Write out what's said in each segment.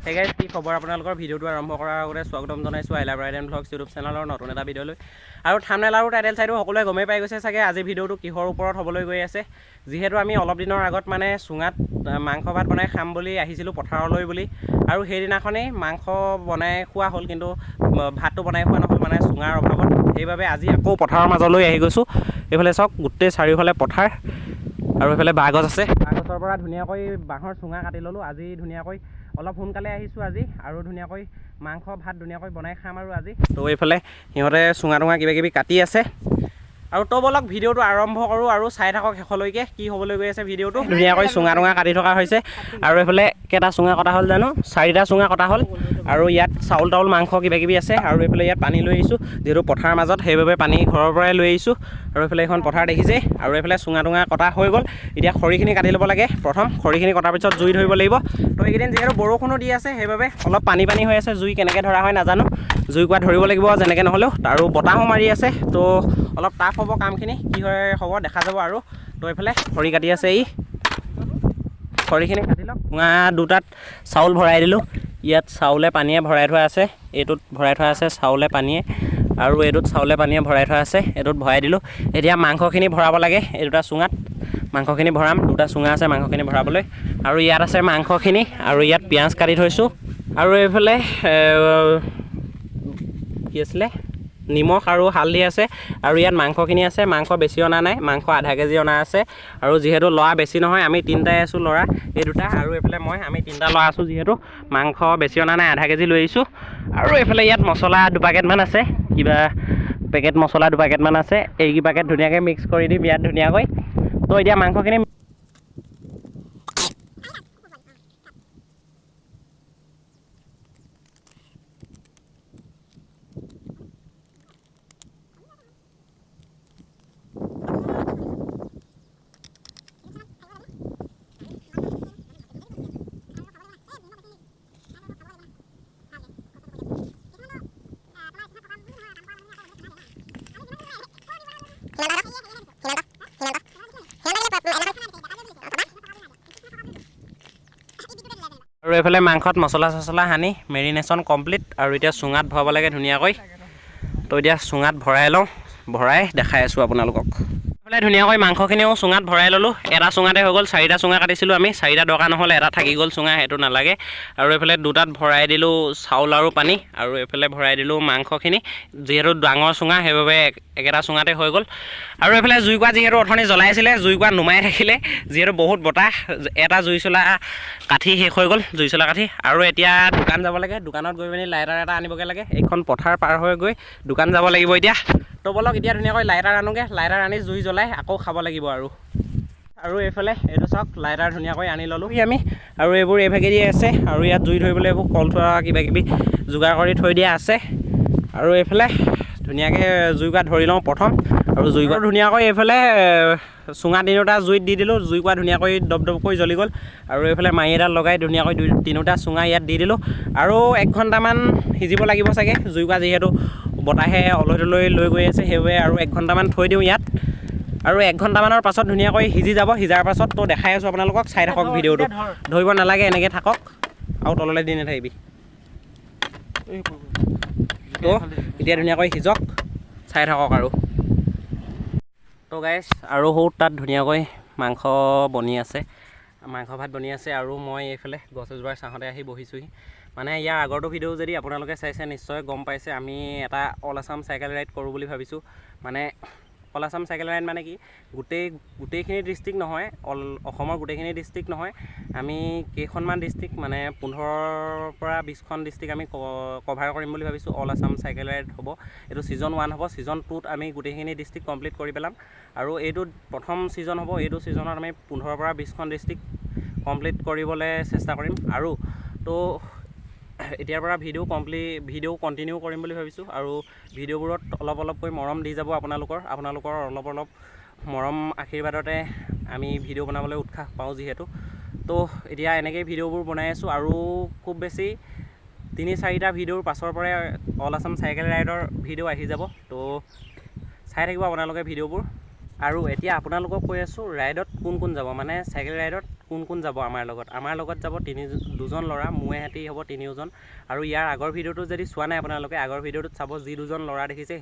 Hey guys, কি খবৰ আপোনালোকৰ ভিডিওটো আৰম্ভ কৰাৰ আগতে স্বাগতম জনাইছো I love ride and vlogs YouTube চেনেলৰ নতুন এটা ভিডিঅ'লৈ আৰু থাম্বনেল আৰু টাইটেল চাইটো সকলোৱে গমেই পাই গৈছে চাগে আজি ভিডিওটো কিহৰ ওপৰত হ'বলৈ গৈ আছে যিহেতু আমি অলপ দিনৰ আগত মানে সুঙাত মাংস ভাত বনাই খাম বুলি আহিছিলো পথাৰলৈ বুলি আৰু সেইদিনাখনেই মাংস বনাই খোৱা হ'ল কিন্তু ভাতটো বনাই খোৱা নহ'ল মানে সুঙাৰ অভাৱত সেইবাবে আজি আকৌ পথাৰৰ মাজলৈ আহি গৈছো এইফালে চাওক গোটেই চাৰিওফালে পথাৰ আৰু এইফালে বাঁহগছ আছে বাঁহগছৰ পৰা ধুনীয়াকৈ বাঁহৰ সুঙা কাটি ল'লোঁ আজি ধুনীয়াকৈ অলপ সোনকালে আহিছোঁ আজি আৰু ধুনীয়াকৈ মাংস ভাত ধুনীয়াকৈ বনাই খাম আৰু আজি তো এইফালে সিহঁতে চুঙা টুঙা কিবা কিবি কাটি আছে আৰু তো বলক ভিডিওটো আৰম্ভ কৰোঁ আৰু চাই থাকক শেষলৈকে কি হ'বলৈ গৈ আছে ভিডিওটো ধুনীয়াকৈ চুঙা টুঙা কাটি থকা হৈছে আৰু এইফালে কেইটা চুঙা কটা হ'ল জানো 4টা চুঙা কটা হ'ল আৰু ইয়াত চাউল তাউল মাংস কিবা কিবি আছে আৰু এইফালে ইয়াত পানী লৈ আহিছোঁ যিহেতু পথাৰৰ মাজত সেইবাবে পানী ঘৰৰ পৰাই লৈ আহিছোঁ আৰু এইফালে এখন পথাৰ দেখিছে আৰু এইফালে চুঙা টুঙা কটা হৈ গ'ল এতিয়া খৰিখিনি কাটি ল'ব লাগে প্ৰথম খৰিখিনি কটাৰ পিছত জুই ধৰিব লাগিব তো এইকেইদিন যিহেতু বৰষুণো দি আছে সেইবাবে অলপ পানী হৈ আছে জুই কেনেকৈ ধৰা হয় নাজানো জুই কোৱা ধৰিব লাগিব যেনেকৈ নহ'লেও আৰু বতাহো মাৰি আছে তো অলপ টাফ হ'ব কামখিনি কি হয় হ'ব দেখা যাব আৰু তো এইফালে খৰি কাটি আছে এই খৰিখিনি কাটি লওক চুঙা দুটাত চাউল ভৰাই দিলোঁ ইয়াত চাউলে পানীয়ে ভৰাই থোৱা আছে এইটোত ভৰাই থোৱা আছে চাউলে পানীয়ে আৰু এইটোত চাউলে পানীয়ে ভৰাই থোৱা আছে এইটোত ভৰাই দিলোঁ এতিয়া মাংসখিনি ভৰাব লাগে এই দুটা চুঙাত মাংসখিনি ভৰাম দুটা চুঙা আছে মাংসখিনি ভৰাবলৈ আৰু ইয়াত আছে মাংসখিনি আৰু ইয়াত পিঁয়াজ কাটি থৈছোঁ আৰু এইফালে কি আছিলে নিমখ আৰু হালধি আছে আৰু ইয়াত মাংসখিনি আছে মাংস বেছি অনা নাই মাংস আধা কেজি অনা আছে আৰু যিহেতু ল'ৰা বেছি নহয় আমি তিনিটাই আছোঁ ল'ৰা এই দুটা আৰু এইফালে আমি তিনিটা ল'ৰা আছোঁ যিহেতু মাংস বেছি অনা নাই আধা কেজি লৈ আহিছোঁ আৰু এইফালে ইয়াত মছলা 2 পেকেটমান আছে কিবা পেকেট মছলা 2 পেকেটমান আছে এই পেকেট ধুনীয়াকৈ মিক্স কৰি দিম ইয়াত ধুনীয়াকৈ তো এতিয়া মাংসখিনি আৰু এইফালে মাংসত মছলা চছলা সানি মেৰিনেশ্যন কমপ্লিট আৰু এতিয়া চুঙাত ভৰাব লাগে ধুনীয়াকৈ তো এতিয়া চুঙাত ভৰাই লওঁ ভৰাই দেখাই আছোঁ আপোনালোকক এইফালে ধুনীয়াকৈ মাংসখিনিও চুঙাত ভৰাই ল'লোঁ এটা চুঙাতে হৈ গ'ল 4টা চুঙা কাটিছিলোঁ আমি 4টা দৰকাৰ নহ'লে এটা থাকি গ'ল চুঙা সেইটো নালাগে আৰু এইফালে দুটাত ভৰাই দিলোঁ চাউল আৰু পানী আৰু এইফালে ভৰাই দিলোঁ মাংসখিনি যিহেতু ডাঙৰ চুঙা সেইবাবে একেটা চুঙাতে হৈ গ'ল আৰু এইফালে জুইকুৰা যিহেতু অথনি জ্বলাইছিলে জুইকুৰা নুমাই থাকিলে যিহেতু বহুত বতাহ এটা জুই চলা কাঠি শেষ হৈ গ'ল জুই চলা কাঠি আৰু এতিয়া দোকান যাব লাগে দোকানত গৈ পিনি লাইটাৰ এটা আনিবগৈ লাগে এইখন পথাৰ পাৰ হৈ গৈ দোকান যাব লাগিব এতিয়া তো বলক এতিয়া ধুনীয়াকৈ লাইটাৰ আনোগৈ লাইটাৰ আনি জুই জ্বলাই আকৌ খাব লাগিব আৰু এইফালে এইটো চাওক লাইটাৰ ধুনীয়াকৈ আনি ল'লোঁ আমি আৰু এইবোৰ এইভাগেদি আছে আৰু ইয়াত জুই ধৰিবলৈ এইবোৰ কল থোৱা কিবা কিবি যোগাৰ কৰি থৈ দিয়া আছে আৰু এইফালে ধুনীয়াকৈ জুইকুৰা ধৰি লওঁ প্ৰথম আৰু জুইকুৰা ধুনীয়াকৈ এইফালে চুঙা তিনিওটা জুইত দি দিলোঁ জুইকুৰা ধুনীয়াকৈ দপদপকৈ জ্বলি গ'ল আৰু এইফালে মাৰি এডাল লগাই ধুনীয়াকৈ তিনিওটা চুঙা ইয়াত দি দিলোঁ আৰু 1 ঘণ্টামান সিজিব লাগিব চাগে জুইকুৰা যিহেতু বতাহে অলৈ তলৈ লৈ গৈ আছে সেইবাবে আৰু 1 ঘণ্টামান থৈ দিওঁ ইয়াত আৰু 1 ঘণ্টামানৰ পাছত ধুনীয়াকৈ সিজি যাব সিজাৰ পাছত তো দেখাই আছোঁ আপোনালোকক চাই থাকক ভিডিঅ'টো ধৰিব নালাগে এনেকৈ থাকক আৰু তললৈ দি নাথাকিবি তো এতিয়া ধুনীয়াকৈ সিজক চাই থাকক আৰু তো গাইছ আৰু সৌ তাত ধুনীয়াকৈ মাংস বনি আছে মাংস ভাত বনি আছে আৰু মই এইফালে গছ এজোপাৰ ছাঁতে আহি বহিছোঁহি মানে ইয়াৰ আগৰটো ভিডিঅ' যদি আপোনালোকে চাইছে নিশ্চয় গম পাইছে আমি এটা অল আছাম চাইকেল ৰাইড কৰোঁ বুলি ভাবিছোঁ মানে অল আছাম চাইকেল ৰাইড মানে কি গোটেইখিনি ডিষ্ট্ৰিক্ট নহয় অসমৰ গোটেইখিনি ডিষ্ট্ৰিক্ট নহয় আমি কেইখনমান ডিষ্ট্ৰিক্ট মানে 15ৰ পৰা 20খন ডিষ্ট্ৰিক্ট আমি কভাৰ কৰিম বুলি ভাবিছোঁ অল আছাম চাইকেল ৰাইড হ'ব এইটো ছিজন 1 হ'ব ছিজন 2ত আমি গোটেইখিনি ডিষ্ট্ৰিক্ট কমপ্লিট কৰি পেলাম আৰু এইটো প্ৰথম ছিজন হ'ব এইটো ছিজনত আমি 15ৰ পৰা 20খন ডিষ্ট্ৰিক্ট কমপ্লিট কৰিবলৈ চেষ্টা কৰিম আৰু তো এতিয়াৰ পৰা ভিডিঅ' কণ্টিনিউ কৰিম বুলি ভাবিছোঁ আৰু ভিডিঅ'বোৰত অলপকৈ মৰম দি যাব আপোনালোকৰ অলপ মৰম আশীৰ্বাদতে আমি ভিডিঅ' বনাবলৈ উৎসাহ পাওঁ যিহেতু তো এতিয়া এনেকৈ ভিডিঅ'বোৰ বনাই আছোঁ আৰু খুব বেছি 3-4টা ভিডিঅ'ৰ পাছৰ পৰাই অল আছাম চাইকেল ৰাইডৰ ভিডিঅ' আহি যাব তো চাই থাকিব আপোনালোকে ভিডিঅ'বোৰ আৰু এতিয়া আপোনালোকক কৈ আছোঁ ৰাইডত কোন যাব মানে চাইকেল ৰাইডত কোন যাব আমাৰ লগত যাব দুজন ল'ৰা মোৱে হেঁতি হ'ব তিনিওজন আৰু ইয়াৰ আগৰ ভিডিঅ'টো যদি চোৱা নাই আপোনালোকে আগৰ ভিডিঅ'টোত চাব যি দুজন ল'ৰা দেখিছে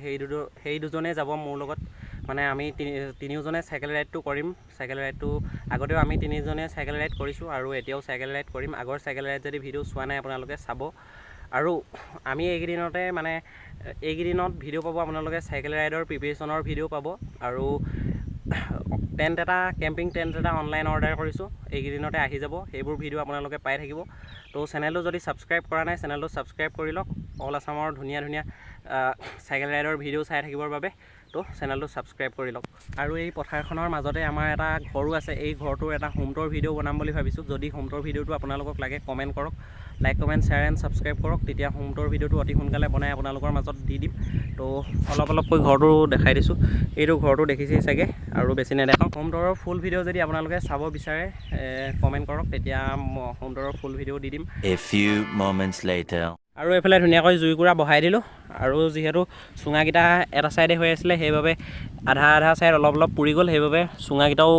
সেই দুজনেই যাব মোৰ লগত মানে আমি তিনিওজনে চাইকেল ৰাইডটো কৰিম চাইকেল ৰাইডটো আগতেও আমি তিনিজনে চাইকেল ৰাইড কৰিছোঁ আৰু এতিয়াও চাইকেল ৰাইড কৰিম আগৰ চাইকেল ৰাইড যদি ভিডিঅ' চোৱা নাই আপোনালোকে চাব আৰু আমি এইকেইদিনত ভিডিঅ' পাব আপোনালোকে চাইকেল ৰাইডৰ প্ৰিপেৰেশ্যনৰ ভিডিঅ' পাব আৰু কেম্পিং টেণ্ট এটা অনলাইন অৰ্ডাৰ কৰিছোঁ এইকেইদিনতে আহি যাব সেইবোৰ ভিডিঅ' আপোনালোকে পাই থাকিব তো চেনেলটো যদি ছাবস্ক্ৰাইব কৰা নাই চেনেলটো ছাবস্ক্ৰাইব কৰি লওক অল আছামৰ ধুনীয়া চাইকেল ৰাইডৰ ভিডিঅ' চাই থাকিবৰ বাবে তো চেনেলটো ছাবস্ক্ৰাইব কৰি লওক আৰু এই পথাৰখনৰ মাজতে আমাৰ এটা ঘৰো আছে এই ঘৰটোৰ এটা হোম টুৰ ভিডিঅ' বনাম বুলি ভাবিছোঁ যদি হোম টুৰ ভিডিঅ'টো আপোনালোকক লাগে কমেণ্ট কৰক like comment share and subscribe কৰক তেতিয়া হোম টুৰ ভিডিঅ'টো অতি সোনকালে বনাই আপোনালোকৰ মাজত দি দিম তো অলপকৈ ঘৰটো দেখাই দিছোঁ এইটো ঘৰটো দেখিছেই চাগে আৰু বেছি নেদেখাওঁ হোম টুৰৰ ফুল ভিডিঅ' যদি আপোনালোকে চাব বিচাৰে কমেণ্ট কৰক তেতিয়া হোম টুৰৰ ফুল ভিডিঅ' দি দিম আৰু এইফালে ধুনীয়াকৈ জুইকুৰা বহাই দিলোঁ আৰু যিহেতু চুঙাকেইটা এটা চাইডে হৈ আছিলে সেইবাবে আধা চাইড অলপ পুৰি গ'ল সেইবাবে চুঙাকেইটাও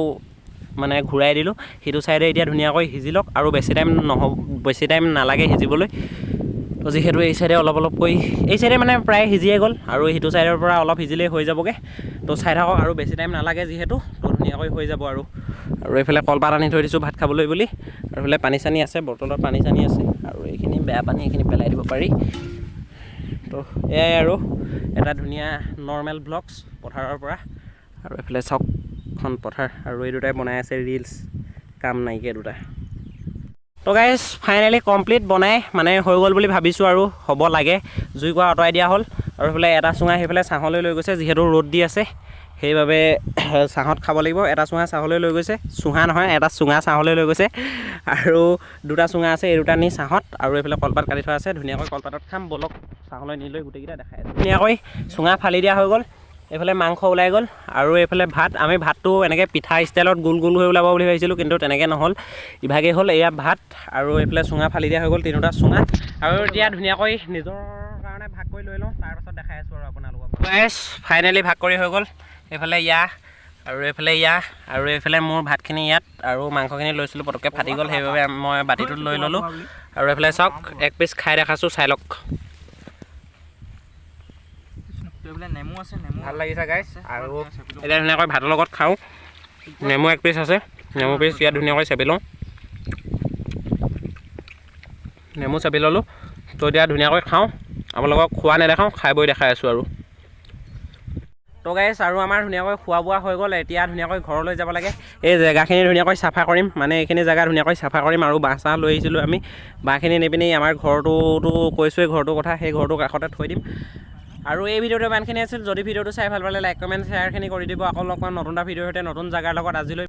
মানে ঘূৰাই দিলোঁ সেইটো চাইডে এতিয়া ধুনীয়াকৈ সিজি লওক আৰু বেছি টাইম নালাগে সিজিবলৈ তো যিহেতু এই চাইডে অলপকৈ এই চাইডে মানে প্ৰায় সিজিয়ে গ'ল আৰু সেইটো চাইডৰ পৰা অলপ সিজিলেই হৈ যাবগৈ তো চাই থাকক আৰু বেছি টাইম নালাগে যিহেতু তো ধুনীয়াকৈ হৈ যাব আৰু এইফালে কলপাত আনি থৈ দিছোঁ ভাত খাবলৈ বুলি আৰু এইফালে পানী চানী আছে বটলত পানী চানী আছে আৰু এইখিনি বেয়া পানী এইখিনি পেলাই দিব পাৰি তো এয়াই আৰু এটা ধুনীয়া নৰ্মেল ব্লগছ পথাৰৰ পৰা আৰু এইফালে চকখন পথাৰ আৰু এই দুটাই বনাই আছে ৰিলছ কাম নাইকিয়া দুটা তো গাইজ ফাইনেলি কমপ্লিট বনাই মানে হৈ গ'ল বুলি ভাবিছোঁ আৰু হ'ব লাগে জুইকুৰা আঁতৰাই দিয়া হ'ল আৰু এইফালে এটা চুঙা সেইফালে ছাঁহলৈ লৈ গৈছে যিহেতু ৰ'দ দি আছে সেইবাবে ছাঁহত খাব লাগিব এটা চুঙা ছাঁহলৈ লৈ গৈছে চুঙা নহয় এটা চুঙা ছাঁহলৈ লৈ গৈছে আৰু দুটা চুঙা আছে এই দুটা নি ছাঁহত আৰু এইফালে কলপাত কাটি থোৱা আছে ধুনীয়াকৈ কলপাতত খাম বলক ছাঁহলৈ নি লৈ গোটেইকেইটা দেখাই আছে ধুনীয়াকৈ চুঙা ফালি দিয়া হৈ গ'ল এইফালে মাংস ওলাই গ'ল আৰু এইফালে আমি ভাতটো এনেকৈ পিঠা ষ্টাইলত গোল হৈ ওলাব বুলি ভাবিছিলোঁ কিন্তু তেনেকৈ নহ'ল ইভাগেই হ'ল এয়া ভাত আৰু এইফালে চুঙা ফালি দিয়া হৈ গ'ল তিনিটা চুঙা আৰু এতিয়া ধুনীয়াকৈ নিজৰ কাৰণে ভাগ কৰি লৈ লওঁ তাৰপাছত দেখাই আছোঁ আৰু আপোনালোকক ফাইনেলি ভাগ কৰি হৈ গ'ল এইফালে আৰু এইফালে মোৰ ভাতখিনি ইয়াত আৰু মাংসখিনি লৈছিলোঁ পটককৈ ফাটি গ'ল সেইবাবে মই বাতিটোত লৈ ল'লোঁ আৰু এইফালে চাওক এক পিচ খাই দেখাছোঁ চাই লওক ভাল লাগিছে গাইছ আৰু এতিয়া ধুনীয়াকৈ ভাতৰ লগত খাওঁ নেমু এক পিচ আছে নেমু পিচ ইয়াত ধুনীয়াকৈ চেপি লওঁ নেমু চেপি ল'লোঁ তো এতিয়া ধুনীয়াকৈ খাওঁ আপোনালোকক খোৱা নেদেখাওঁ খাই বৈ দেখাই আছোঁ আৰু তো গাইছ আৰু আমাৰ ধুনীয়াকৈ খোৱা বোৱা হৈ গ'ল এতিয়া ধুনীয়াকৈ ঘৰলৈ যাব লাগে এই জেগাখিনি ধুনীয়াকৈ চাফা কৰিম মানে এইখিনি জেগা ধুনীয়াকৈ চাফা কৰিম আৰু বাঁহ চাহ লৈ আহিছিলোঁ আমি বাঁহখিনি নি পিনি আমাৰ ঘৰটোতো কৈছোঁৱেই ঘৰটোৰ কথা সেই ঘৰটোৰ কাষতে থৈ দিম আৰু এই ভিডিঅ'টো ইমানখিনি আছিল যদি ভিডিঅ'টো চাই ভাল পালে লাইক কমেণ্ট শ্বেয়াৰখিনি কৰি দিব আকৌ লগ পাম নতুন এটা ভিডিঅ'ৰ সৈতে নতুন জেগাৰ লগত আজিলৈ